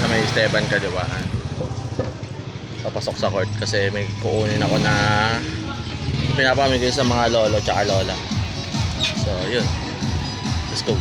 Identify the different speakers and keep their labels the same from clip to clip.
Speaker 1: sa may Esteban Kaliwaan. Papasok sa court kasi may kukunin ako na pinapamigay sa mga lolo tsaka lola. So yun, let's go.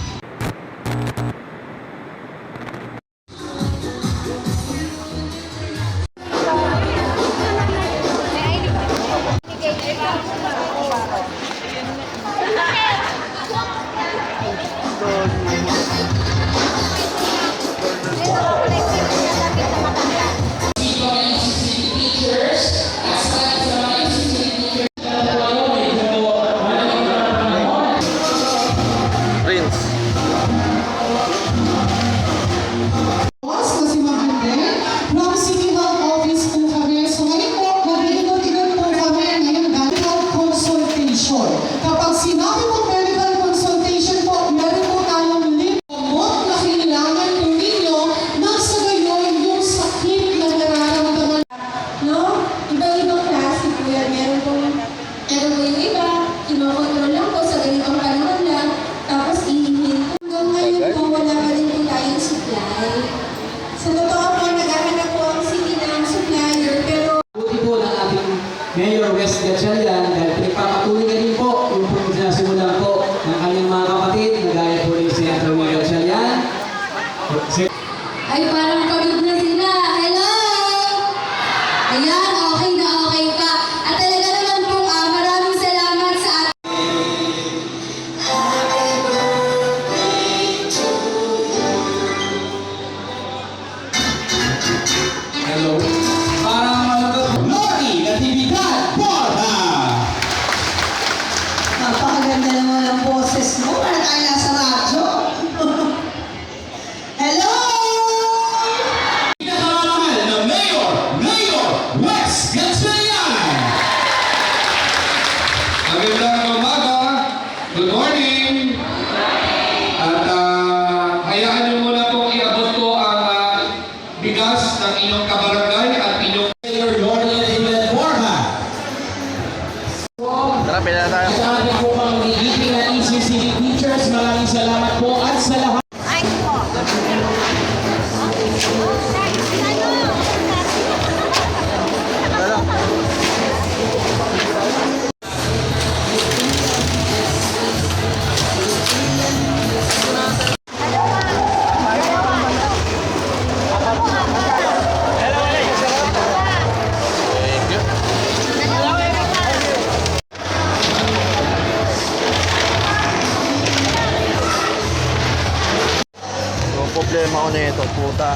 Speaker 2: Mayor West Gatchalian dahil pinagpapatuloy na rin po yung sinasimulan po ng kanyang mga kapatid na gaya po ni Senator Will Gatchalian.
Speaker 3: Ay, parang pagod na sila. Hello! Ayan, okay na okay pa. At talaga naman po, maraming salamat sa ating
Speaker 2: hello. Parang malagot Lori Natividad Borja.
Speaker 4: Napakaganda naman ang boses mo. Para tayo nasa radyo. Hello!
Speaker 2: Pinakamahal na Mayor West Gatchalian.
Speaker 5: Magandang umaga. Good morning. At hayaan niyo muna pong iabot ko ang bigas ng inyong kabarangay at inyong
Speaker 2: Mayor Lori Natividad Borja.
Speaker 1: Tara, pila na tayo.
Speaker 2: Sa ating po mga meeting na ECCD teachers, maraming salamat po at sa lahat.
Speaker 1: Problema ko na ito, puta.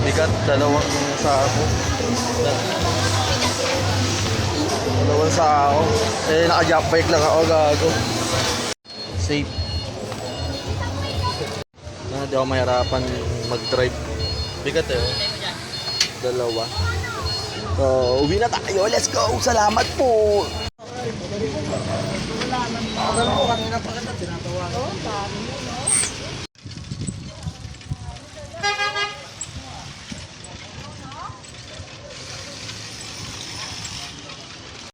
Speaker 1: Bigat, dalawang sako. Dalawang sako. Eh, naka-jump bike lang ako, gago. Safe. Hindi ako mahirapan mag-drive. Bigat eh. Dalawa. So, uwi na tayo. Let's go! Salamat po! Kanina pa kita tinatawa.